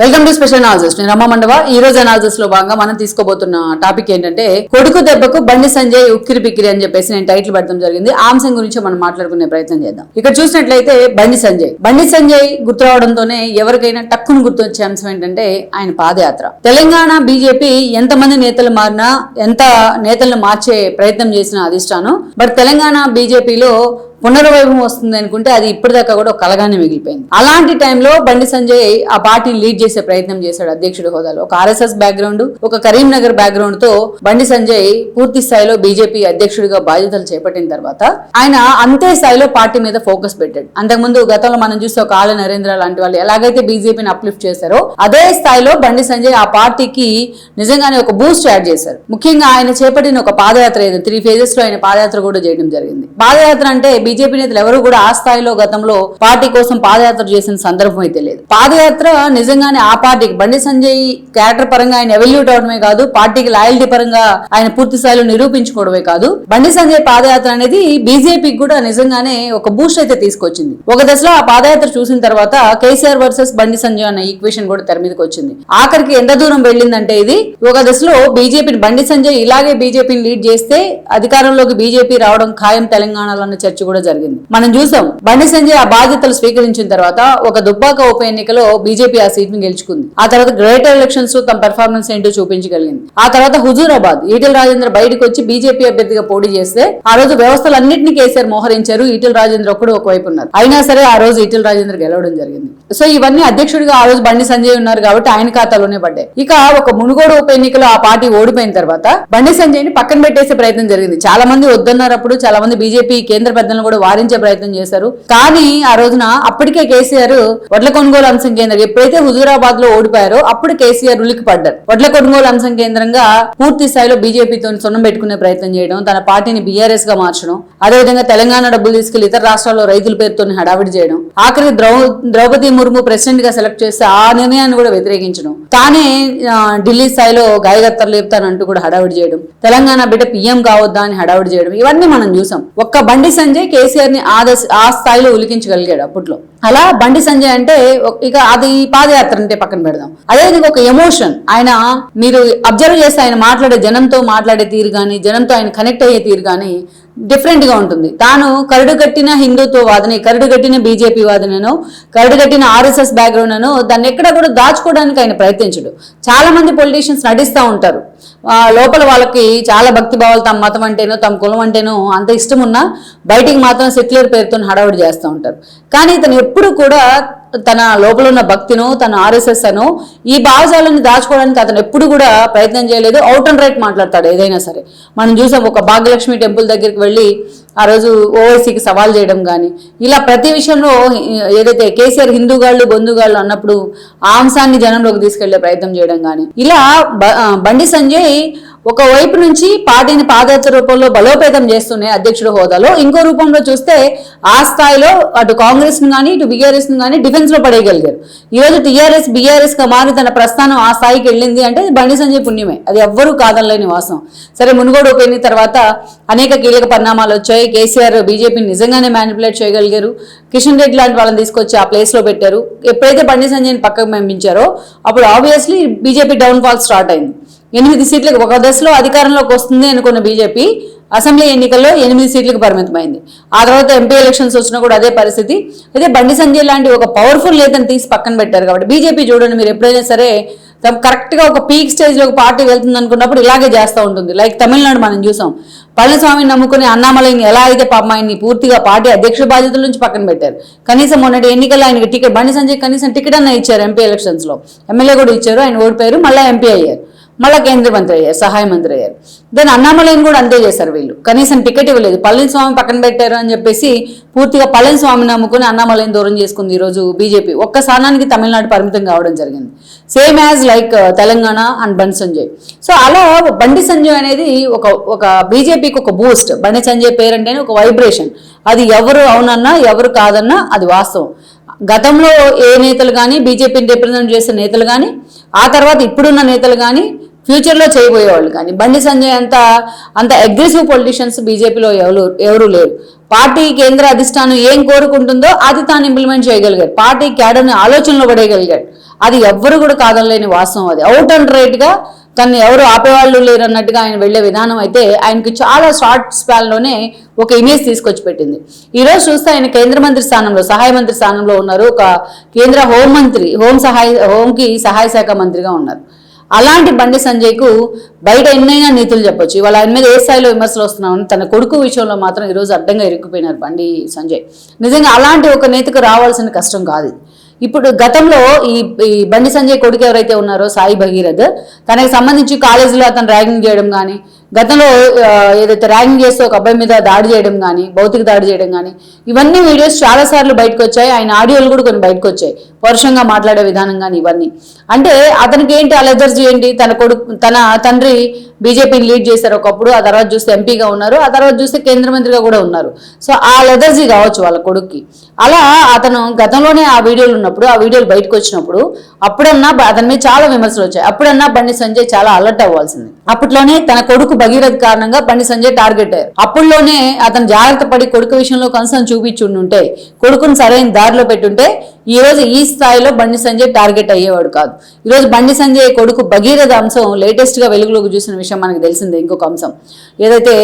Welcome to special analysis. నేను రమా మండవ. ఈ రోజు అనాలిసిస్ లో భాగంగా మనం తీసుకోబోతున్న టాపిక్ ఏంటంటే కొడుకు దెబ్బకు బండి సంజయ్ ఉక్కిరి బిక్కిరి అని చెప్పేసి నేను టైటిల్ పెట్టడం జరిగింది. ఆ అంశం గురించి మనం మాట్లాడుకునే ప్రయత్నం చేద్దాం. ఇక్కడ చూసినట్లయితే బండి సంజయ్ గుర్తు రావడంతోనే ఎవరికైనా టక్కును గుర్తొచ్చే అంశం ఏంటంటే ఆయన పాదయాత్ర. తెలంగాణ బీజేపీ ఎంతమంది నేతలు మారినా, ఎంత నేతలను మార్చే ప్రయత్నం చేసినా అధిష్టానం, బట్ తెలంగాణ బీజేపీలో పునర్వైభవం వస్తుంది అనుకుంటే అది ఇప్పటిదాకా కూడా ఒక కలగానే మిగిలిపోయింది. అలాంటి టైంలో బండి సంజయ్ ఆ పార్టీని లీడ్ చేసే ప్రయత్నం చేశాడు అధ్యక్షుడి హోదాలో. ఒక ఆర్ఎస్ఎస్ బ్యాక్గ్రౌండ్, ఒక కరీంనగర్ బ్యాక్గ్రౌండ్ తో బండి సంజయ్ పూర్తి స్థాయిలో బీజేపీ అధ్యక్షుడిగా బాధ్యతలు చేపట్టిన తర్వాత ఆయన అంతే స్థాయిలో పార్టీ మీద ఫోకస్ పెట్టాడు. అంతకుముందు గతంలో మనం చూస్తే ఒక ఆళ్ళ నరేంద్ర లాంటి వాళ్ళు ఎలాగైతే బీజేపీని అప్లిఫ్ట్ చేశారో అదే స్థాయిలో బండి సంజయ్ ఆ పార్టీకి నిజంగానే ఒక బూస్ట్ యాడ్ చేశారు. ముఖ్యంగా ఆయన చేపట్టిన ఒక పాదయాత్ర ఏదో 3 phases లో ఆయన పాదయాత్ర కూడా చేయడం జరిగింది. పాదయాత్ర అంటే బీజేపీ నేతలు ఎవరు కూడా ఆ స్థాయిలో గతంలో పార్టీ కోసం పాదయాత్ర చేసిన సందర్భం అయితే లేదు. పాదయాత్ర నిజంగానే ఆ పార్టీకి బండి సంజయ్ క్యారెక్టర్ పరంగా ఆయన ఎవల్యూట్ అవడమే కాదు, పార్టీకి లాయల్టీ పరంగా ఆయన పూర్తి స్థాయిలో నిరూపించుకోవడమే కాదు, బండి సంజయ్ పాదయాత్ర అనేది బీజేపీకి కూడా నిజంగానే ఒక బూస్ట్ అయితే తీసుకొచ్చింది. ఒక దశలో ఆ పాదయాత్ర చూసిన తర్వాత కేసీఆర్ వర్సెస్ బండి సంజయ్ అన్న ఈక్వేషన్ కూడా తెర మీదకి వచ్చింది. ఆఖరికి ఎంత దూరం వెళ్ళిందంటే ఇది ఒక దశలో బీజేపీని బండి సంజయ్ ఇలాగే బీజేపీని లీడ్ చేస్తే అధికారంలోకి బీజేపీ రావడం ఖాయం తెలంగాణలో అన్న చర్చ కూడా జరిగింది. మనం చూసాం బండి సంజయ్ ఆ బాధ్యతలు స్వీకరించిన తర్వాత ఒక దుబ్బాక ఉప ఎన్నికలో బీజేపీ ఆ సీట్ ని గెలుచుకుంది. ఆ తర్వాత గ్రేటర్ ఎలక్షన్స్ తమ పెర్ఫార్మెన్స్ ఏంటో చూపించగలిగింది. ఆ తర్వాత హుజూరాబాద్ ఈటెల రాజేంద్ర బయటకు వచ్చి బీజేపీ అభ్యర్థిగా పోటీ చేస్తే ఆ రోజు వ్యవస్థలన్నింటినీ కేసీఆర్ మోహరించారు. ఈటెల రాజేంద్ర ఒక్కడు ఒకవైపు ఉన్నారు. అయినా సరే ఆ రోజు ఈటెల రాజేంద్ర గెలవడం జరిగింది. సో ఇవన్నీ అధ్యక్షుడిగా ఆ రోజు బండి సంజయ్ ఉన్నారు కాబట్టి ఆయన ఖాతాలోనే పడ్డాయి. ఇక ఒక మునుగోడు ఉప ఎన్నికలో ఆ పార్టీ ఓడిపోయిన తర్వాత బండి సంజయ్ ని పక్కన పెట్టేసే ప్రయత్నం జరిగింది. చాలా మంది వద్దన్నారు. అప్పుడు చాలా మంది బీజేపీ కేంద్ర పెద్దలను కూడా వారించే ప్రయత్నం చేశారు. కానీ ఆ రోజున అప్పటికే కేసీఆర్ వడ్ల కొనుగోలు అంశం కేంద్రంగా ఎప్పుడైతే హుజూరాబాద్ లో ఓడిపోయారో అప్పుడు కేసీఆర్ ఉలికి పడ్డారు. వడ్ల కొనుగోలు అంశం కేంద్రంగా పూర్తి స్థాయిలో బీజేపీతో సొన్నం పెట్టుకునే ప్రయత్నం చేయడం, తన పార్టీని బీఆర్ఎస్ గా మార్చడం, అదేవిధంగా తెలంగాణ డబ్బులు తీసుకెళ్లి ఇతర రాష్ట్రాల్లో రైతుల పేరుతో హడావిడి చేయడం, ఆఖరికి ద్రౌపది ముర్ము ప్రెసిడెంట్ గా సెలెక్ట్ చేస్తే ఆ నిర్ణయాన్ని కూడా వ్యతిరేకించడం, తానే ఢిల్లీ స్థాయిలో గాయగత్తర్లు లేపుతానంటూ కూడా హడావిడి చేయడం, తెలంగాణ బిడ్డ పీఎం కావద్దా అని హడావిడి చేయడం, ఇవన్నీ మనం చూసాం. ఒక్క బండి సంజయ్ కేసీఆర్ ని ఆ స్థాయిలో ఉలికించగలిగాడు అప్పట్లో. అలా బండి సంజయ్ అంటే ఇక అది పాదయాత్ర అంటే పక్కన పెడదాం. అదేవిధంగా ఒక ఎమోషన్, ఆయన మీరు అబ్జర్వ్ చేస్తే ఆయన మాట్లాడే జనంతో మాట్లాడే తీరు కానీ, జనంతో ఆయన కనెక్ట్ అయ్యే తీరు కానీ డిఫరెంట్ గా ఉంటుంది. తాను కరడుగట్టిన హిందుత్వ వాదిని, కరడుగట్టిన బీజేపీ వాదినను, కరడుగట్టిన ఆర్ఎస్ఎస్ బ్యాక్గ్రౌండ్ అను దాన్ని ఎక్కడ కూడా దాచుకోవడానికి ఆయన ప్రయత్నించడు. చాలా మంది పొలిటీషియన్స్ నటిస్తూ ఉంటారు. లోపల వాళ్ళకి చాలా భక్తి భావాలు, తమ మతం అంటేనో తమ కులం అంటేనో అంత ఇష్టం ఉన్నా బయటికి మాత్రం సెక్యులర్ పేరుతో హడావుడి చేస్తూ ఉంటారు. కానీ ఇతను ఎప్పుడు కూడా తన లోపల ఉన్న భక్తిను, తన ఆర్ఎస్ఎస్ అను ఈ భావజాలాన్ని దాచుకోవడానికి అతను ఎప్పుడు కూడా ప్రయత్నం చేయలేదు. అవుట్ అండ్ రైట్ మాట్లాడతాడు ఏదైనా సరే. మనం చూసాం ఒక భాగ్యలక్ష్మి టెంపుల్ దగ్గరికి వెళ్ళి ఆ రోజు ఓవైసీకి సవాల్ చేయడం కానీ, ఇలా ప్రతి విషయంలో ఏదైతే కేసీఆర్ హిందూగాళ్ళు బంధుగాళ్ళు అన్నప్పుడు ఆ అంశాన్ని జనంలోకి తీసుకెళ్లే ప్రయత్నం చేయడం కానీ, ఇలా బండి సంజయ్ ఒక వైపు నుంచి పార్టీని పాదయాత్ర రూపంలో బలోపేతం చేస్తున్నాయి అధ్యక్షుడి హోదాలో, ఇంకో రూపంలో చూస్తే ఆ స్థాయిలో అటు కాంగ్రెస్ ను కానీ ఇటు బీఆర్ఎస్ ను కానీ డిఫెన్స్ లో పడేయగలిగారు. ఈ రోజు టీఆర్ఎస్ బీఆర్ఎస్ గా మారి తన ప్రస్థానం ఆ స్థాయికి వెళ్ళింది అంటే బండి సంజయ్ పుణ్యమే, అది ఎవ్వరూ కాదనలేని వాస్తవం. సరే, మునుగోడు ఉప ఎన్నిక తర్వాత అనేక కీలక పరిణామాలు వచ్చాయి. కేసీఆర్ బీజేపీని నిజంగానే మ్యానిపులేట్ చేయగలిగారు. కిషన్ రెడ్డి లాంటి వాళ్ళని తీసుకొచ్చి ఆ ప్లేస్ లో పెట్టారు. ఎప్పుడైతే బండి సంజయ్ని పక్కకు పంపించారో అప్పుడు obviously BJP down fall start అయింది. 8 సీట్లకు ఒక దశలో అధికారంలోకి వస్తుంది అనుకున్న బీజేపీ అసెంబ్లీ ఎన్నికల్లో 8 సీట్లకు పరిమితమైంది. ఆ తర్వాత ఎంపీ ఎలక్షన్స్ వచ్చినా కూడా అదే పరిస్థితి. అయితే బండి సంజయ్ లాంటి ఒక పవర్ఫుల్ నేతను తీసి పక్కన పెట్టారు కాబట్టి బీజేపీ చూడండి, మీరు ఎప్పుడైనా సరే కరెక్ట్ గా ఒక పీక్ స్టేజ్ లో ఒక పార్టీ వెళ్తుంది అనుకున్నప్పుడు ఇలాగే చేస్తూ ఉంటుంది. లైక్ తమిళనాడు మనం చూసాం. పళనిస్వామిని నమ్ముకుని అన్నామలైని ఎలా అయితే పాపం ఆయన్ని పూర్తిగా పార్టీ అధ్యక్ష బాధ్యతల నుంచి పక్కన పెట్టారు. కనీసం మొన్నటి ఎన్నికల్లో ఆయనకి టికెట్, బండి సంజయ్ కనీసం టికెట్ అన్న ఇచ్చారు. ఎంపీ ఎలక్షన్స్ లో ఎమ్మెల్యే కూడా ఇచ్చారు. ఆయన ఓడిపోయారు, మళ్ళీ ఎంపీ అయ్యారు, మళ్ళీ కేంద్ర మంత్రి అయ్యారు, సహాయ మంత్రి అయ్యారు. దాని అన్నామలైని కూడా అంతే చేశారు. వీళ్ళు కనీసం టికెట్ ఇవ్వలేదు. పళనిస్వామి పక్కన పెట్టారు అని చెప్పేసి పూర్తిగా పళనిస్వామిని నమ్ముకుని అన్నామలైని దూరం చేసుకుంది ఈరోజు బీజేపీ. ఒక్క స్థానానికి తమిళనాడు పరిమితం కావడం జరిగింది. Same as like Telangana and Bandi Sanjay. So అలా బండి సంజయ్ అనేది ఒక బీజేపీకి ఒక బూస్ట్. బండి సంజయ్ పేరంటేనే ఒక వైబ్రేషన్. అది ఎవరు అవునన్నా ఎవరు కాదన్నా అది వాస్తవం. గతంలో ఏ నేతలు కానీ, బీజేపీని రిప్రజెంట్ చేసే నేతలు కానీ, ఆ తర్వాత ఇప్పుడున్న నేతలు కానీ ఫ్యూచర్ లో చేయబోయేవాళ్ళు. కానీ బండి సంజయ్ అంత అగ్రెసివ్ పొలిటీషియన్స్ బీజేపీలో ఎవరు లేరు. పార్టీ కేంద్ర అధిష్టానం ఏం కోరుకుంటుందో అది తాను ఇంప్లిమెంట్ చేయగలిగాడు. పార్టీ క్యాడర్ని ఆలోచనలో పడేయగలిగాడు. అది ఎవ్వరు కూడా కాదనలేని వాస్తవం. అది అవుట్ అండ్ రైట్ గా తను ఎవరు ఆపేవాళ్ళు లేరు అన్నట్టుగా ఆయన వెళ్లే విధానం అయితే ఆయనకి చాలా షార్ట్ స్పాన్ లోనే ఒక ఇమేజ్ తీసుకొచ్చి పెట్టింది. ఈ రోజు చూస్తే ఆయన కేంద్ర మంత్రి స్థానంలో, సహాయ మంత్రి స్థానంలో ఉన్నారు. ఒక కేంద్ర హోంకి సహాయ శాఖ మంత్రిగా ఉన్నారు. అలాంటి బండి సంజయ్కు బయట ఎన్నైనా నీతులు చెప్పొచ్చు. ఇవాళ ఆయన మీద ఏ స్థాయిలో విమర్శలు వస్తున్నామని తన కొడుకు విషయంలో మాత్రం ఈరోజు అడ్డంగా ఇరుక్కుపోయినారు బండి సంజయ్. నిజంగా అలాంటి ఒక నేతకు రావాల్సిన కష్టం కాదు. ఇప్పుడు గతంలో ఈ బండి సంజయ్ కొడుకు ఎవరైతే ఉన్నారో సాయి భగీరథ్, తనకి సంబంధించి కాలేజీలో అతను ర్యాగింగ్ చేయడం కానీ, గతంలో ఏదైతే ర్యాగింగ్ చేస్తూ ఒక అబ్బాయి మీద దాడి చేయడం కానీ, భౌతిక దాడి చేయడం కానీ, ఇవన్నీ వీడియోస్ చాలా సార్లు బయటకు వచ్చాయి. ఆయన ఆడియోలు కూడా కొన్ని బయటకు వచ్చాయి, పరుషంగా మాట్లాడే విధానం కానీ ఇవన్నీ. అంటే అతనికి ఏంటి అలెజర్జీ ఏంటి? తన తండ్రి బీజేపీని లీడ్ చేశారు ఒకప్పుడు, ఆ తర్వాత చూస్తే ఎంపీగా ఉన్నారు, ఆ తర్వాత చూస్తే కేంద్ర మంత్రిగా కూడా ఉన్నారు. సో ఆ అలెజర్జీ కావచ్చు వాళ్ళ కొడుక్కి. అలా అతను గతంలోనే ఆ వీడియోలు ఉన్నప్పుడు, ఆ వీడియోలు బయటకు వచ్చినప్పుడు అప్పుడన్నా అతని మీద చాలా విమర్శలు వచ్చాయి. అప్పుడన్నా బండి సంజయ్ చాలా అలర్ట్ అవ్వాల్సింది. అప్పట్లోనే తన కొడుకు భగీరథ్ కారణంగా బండి సంజయ్ టార్గెట్ అయ్యారు. అప్పుడులోనే అతను జాగ్రత్త పడి కొడుకు విషయంలో కన్సర్న్ చూపించుంటే, కొడుకుని సరైన దారిలో పెట్టుంటే ఈ రోజు ఈ స్థాయిలో బండి సంజయ్ టార్గెట్ అయ్యేవాడు కాదు. ఈరోజు బండి సంజయ్ కొడుకు భగీరథ అంశం లేటెస్ట్ గా వెలుగులోకి చూసిన విషయం మనకు తెలిసిందే. ఇంకొక అంశం ఏదైతే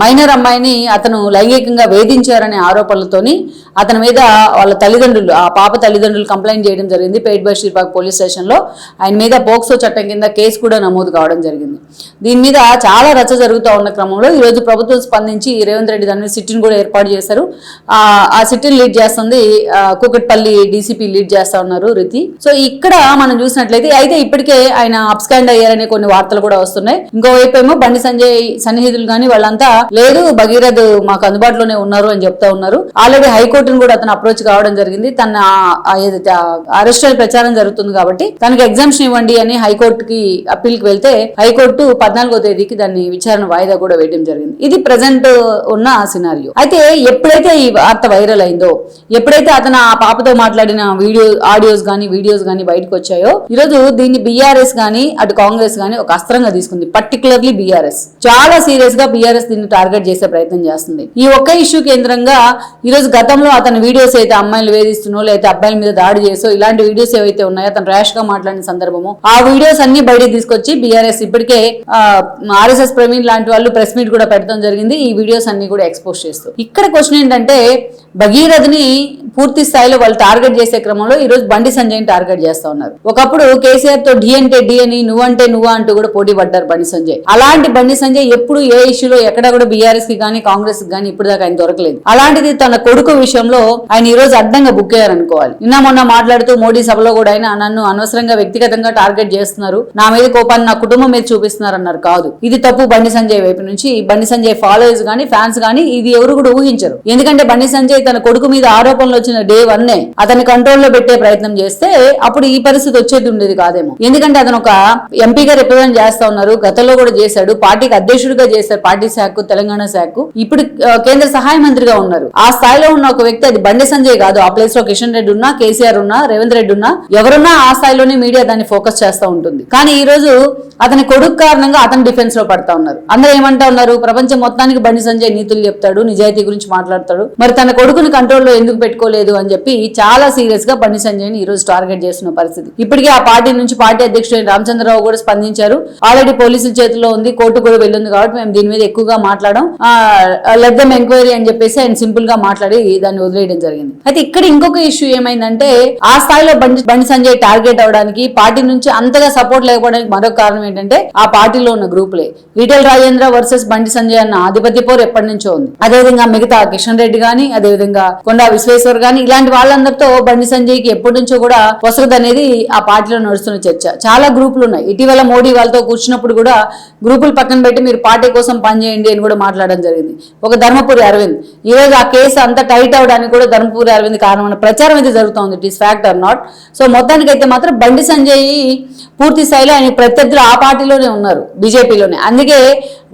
మైనర్ అమ్మాయిని అతను లైంగికంగా వేధించారనే ఆరోపణలతోని అతని మీద వాళ్ళ తల్లిదండ్రులు, ఆ పాప తల్లిదండ్రులు కంప్లైంట్ చేయడం జరిగింది పేట్ బషీర్బాగ్ పోలీస్ స్టేషన్లో. ఆయన మీద పోక్సో చట్టం కింద కేసు కూడా నమోదు కావడం జరిగింది. దీని మీద చాలా రచ్చ జరుగుతూ ఉన్న క్రమంలో ఈరోజు ప్రభుత్వం స్పందించి రేవంత్ రెడ్డి దాని మీద సిట్టింగ్ కూడా ఏర్పాటు చేశారు. ఆ సిట్టింగ్ లీడ్ చేస్తుంది కూకట్పల్లి డీసీపీ లీడ్ చేస్తా ఉన్నారు రితి. సో ఇక్కడ మనం చూసినట్లయితే అయితే ఇప్పటికే ఆయన అప్స్కాండ్ అయ్యారనే కొన్ని వార్తలు కూడా వస్తున్నాయి. ఇంకోవైపు ఏమో బండి సంజయ్ సన్నిహితులు కానీ వాళ్ళంతా లేదు భగీరథ్ మాకు అందుబాటులోనే ఉన్నారు అని చెప్తా ఉన్నారు. ఆల్రెడీ హైకోర్టును కూడా అతను అప్రోచ్ కావడం జరిగింది. తన ఏదైతే అరెస్ట్ అయ్యే ప్రచారం జరుగుతుంది కాబట్టి తనకి ఎగ్జామ్షన్ ఇవ్వండి అని హైకోర్టుకి అప్పీల్కి వెళ్తే హైకోర్టు 14వ తేదీకి దాన్ని విచారణ వాయిదా కూడా వేయడం జరిగింది. ఇది ప్రజెంట్ ఉన్న సినారియో. అయితే ఎప్పుడైతే ఈ వార్త వైరల్ అయిందో, ఎప్పుడైతే అతను ఆ పాపతో మాట్లాడిన వీడియోస్ గానీ బయటకు వచ్చాయో, ఈరోజు దీన్ని బీఆర్ఎస్ గానీ అటు కాంగ్రెస్ గానీ ఒక అస్త్రంగా తీసుకుంది. పర్టికులర్లీ బీఆర్ఎస్ చాలా సీరియస్ గా బీఆర్ఎస్ దీన్ని టార్గెట్ చేసే ప్రయత్నం చేస్తుంది. ఈ ఒక్క ఇష్యూ కేంద్రంగా ఈరోజు గతంలో అతని వీడియోస్ అయితే అమ్మాయిలు వేధిస్తున్నో లేకపోతే అబ్బాయిల మీద దాడి చేసో ఇలాంటి వీడియోస్ ఏవైతే ఉన్నాయో అతను ర్యాష్ గా మాట్లాడిన సందర్భము ఆ వీడియోస్ అన్ని బయటకు తీసుకొచ్చి బీఆర్ఎస్ ఇప్పటికే ఆర్ఎస్ఎస్ ప్రవీణ్ లాంటి వాళ్ళు ప్రెస్ మీట్ కూడా పెట్టడం జరిగింది. ఈ వీడియోస్ అన్ని కూడా ఎక్స్పోజ్ చేస్తూ. ఇక్కడ క్వశ్చన్ ఏంటంటే భగీరథ్ ని పూర్తి స్థాయిలో వాళ్ళు టార్గెట్ చేసే క్రమంలో ఈ రోజు బండి సంజయ్ టార్గెట్ చేస్తా ఉన్నారు. ఒకప్పుడు కేసీఆర్ తో డి అంటే డి అని, నువ్వంటే నువ్వా అంటూ కూడా పోటీ పడ్డారు బండి సంజయ్. అలాంటి బండి సంజయ్ ఎప్పుడు ఏ ఇష్యూలో ఎక్కడ కూడా బీఆర్ఎస్ కి కానీ కాంగ్రెస్ కి కానీ ఇప్పుడు దాకా ఆయన దొరకలేదు. అలాంటిది తన కొడుకు విషయంలో ఆయన ఈ రోజు అడ్డంగా బుక్ అయ్యారనుకోవాలి. నిన్న మొన్న మాట్లాడుతూ మోడీ సభలో కూడా ఆయన నన్ను అనవసరంగా వ్యక్తిగతంగా టార్గెట్ చేస్తున్నారు, నా మీద కోపాన్ని నా కుటుంబం మీద చూపిస్తున్నారు అన్నారు. కాదు, ఇది తప్పు బండి సంజయ్ వైపు నుంచి. బండి సంజయ్ ఫాలోవర్స్ గానీ ఫ్యాన్స్ గానీ ఇది ఎవరు కూడా ఊహించరు. ఎందుకంటే బండి సంజయ్ తన కొడుకు మీద ఆరోపణలు వచ్చిన డే 1 అతని కంట్రోల్లో పెట్టే ప్రయత్నం చేస్తే అప్పుడు ఈ పరిస్థితి వచ్చేది ఉండేది కాదేమో. ఎందుకంటే అతను ఒక ఎంపీగా రిప్రజెంట్ చేస్తా ఉన్నారు, గతంలో కూడా చేశాడు, పార్టీకి అధ్యక్షుడిగా చేశారు, పార్టీ శాఖ తెలంగాణ శాఖ, ఇప్పుడు కేంద్ర సహాయ మంత్రిగా ఉన్నారు. ఆ స్థాయిలో ఉన్న ఒక వ్యక్తి అది బండి సంజయ్ కాదు. ఆ ప్లేస్ లో కిషన్ రెడ్డి ఉన్నా, కేసీఆర్ ఉన్నా, రేవంత్ రెడ్డి ఉన్నా, ఎవరున్నా ఆ స్థాయిలోనే మీడియా దాన్ని ఫోకస్ చేస్తూ ఉంటుంది. కానీ ఈ రోజు అతని కొడుకు కారణంగా అతను డిఫెన్స్ లో పడతా ఉన్నారు. అందరూ ఏమంటా ఉన్నారు, ప్రపంచం మొత్తానికి బండి సంజయ్ నీతులు చెప్తాడు, నిజాయితీ గురించి మాట్లాడతాడు, మరి తన కొడుకుని కంట్రోల్లో ఎందుకు పెట్టుకోలేదు అని చెప్పి చాలా సీరియస్ గా బండి సంజయ్ ని ఈ రోజు టార్గెట్ చేస్తున్న పరిస్థితి. ఇప్పటికే ఆ పార్టీ నుంచి పార్టీ అధ్యక్షుడు రామచంద్రరావు కూడా స్పందించారు. ఆల్రెడీ పోలీసుల చేతిలో ఉంది, కోర్టు కూడా వెళ్ళింది కాబట్టి మేము దీని మీద ఎక్కువగా మాట్లాడడం, లెట్ దెమ్ ఎంక్వైరీ అని చెప్పేసి ఆయన సింపుల్ గా మాట్లాడి దాన్ని వదిలేయడం జరిగింది. అయితే ఇక్కడ ఇంకొక ఇష్యూ ఏమైందంటే ఆ స్థాయిలో బండి సంజయ్ టార్గెట్ అవడానికి పార్టీ నుంచి అంతగా సపోర్ట్ లేకపోవడానికి మరొక కారణం ఏంటంటే ఆ పార్టీలో ఉన్న గ్రూపులే. ఈటెల రాజేంద్ర వర్సెస్ బండి సంజయ్ అన్న ఆధిపత్య పోరు ఎప్పటి నుంచో ఉంది. అదేవిధంగా మిగతా కిషన్ రెడ్డి గానీ, అదేవిధంగా కొండా విశ్వేశ్వర్ గానీ, ఇలాంటి వాళ్ళందరితో బండి సంజయ్ కి ఎప్పటి నుంచో కూడా వసరద్ అనేది ఆ పార్టీలో నడుస్తున్న చర్చ. చాలా గ్రూపులు ఉన్నాయి. ఇటీవల మోడీ వాళ్ళతో కూర్చున్నప్పుడు కూడా గ్రూపులు పక్కన పెట్టి మీరు పార్టీ కోసం పనిచేయండి అని కూడా మాట్లాడడం జరిగింది. ఒక ధర్మపురి అరవింద్ ఈ రోజు ఆ కేసు అంతా టైట్ అవడానికి కూడా ధర్మపురి అరవింద్ కారణమైన ప్రచారం అయితే జరుగుతోంది. It is fact are not. So మొత్తానికైతే మాత్రం బండి సంజయ్ పూర్తి స్థాయిలో ఆయన ప్రత్యర్థులు ఆ పార్టీలోనే ఉన్నారు, బీజేపీలోనే. అందుకే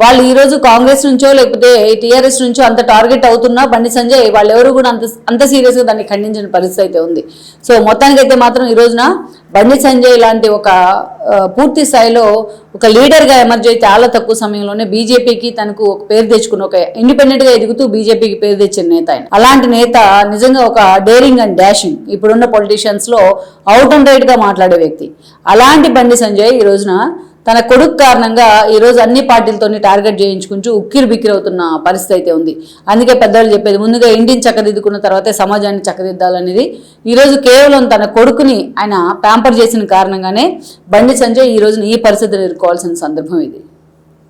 వాళ్ళు ఈ రోజు కాంగ్రెస్ నుంచో లేకపోతే టీఆర్ఎస్ నుంచో అంత టార్గెట్ అవుతున్నా బండి సంజయ్ వాళ్ళు ఎవరు కూడా అంత సీరియస్ గా దాన్ని ఖండించిన పరిస్థితి అయితే ఉంది. సో మొత్తానికైతే మాత్రం ఈ రోజున బండి సంజయ్ లాంటి ఒక పూర్తి స్థాయిలో ఒక లీడర్గా ఎమర్జ్ అయి చాలా తక్కువ సమయంలోనే బీజేపీకి తనకు ఒక పేరు తెచ్చుకుని ఒక ఇండిపెండెంట్గా ఎదుగుతూ బీజేపీకి పేరు తెచ్చిన నేత ఆయన. అలాంటి నేత నిజంగా ఒక డేరింగ్ అండ్ డాషింగ్ ఇప్పుడున్న పొలిటీషియన్స్లో అవుట్ అండ్ రైట్గా మాట్లాడే వ్యక్తి. అలాంటి బండి సంజయ్ ఈ రోజున తన కొడుకు కారణంగా ఈరోజు అన్ని పార్టీలతోని టార్గెట్ చేయించుకుంటూ ఉక్కిరి బిక్కిరి అవుతున్న పరిస్థితి అయితే ఉంది. అందుకే పెద్దవాళ్ళు చెప్పేది ముందుగా ఇంటిని చక్కదిద్దుకున్న తర్వాతే సమాజాన్ని చక్కదిద్దాలనేది. ఈరోజు కేవలం తన కొడుకుని ఆయన ప్యాంపర్ చేసిన కారణంగానే బండి సంజయ్ ఈ రోజున ఈ పరిస్థితిని ఎదుర్కోవాల్సిన సందర్భం ఇది.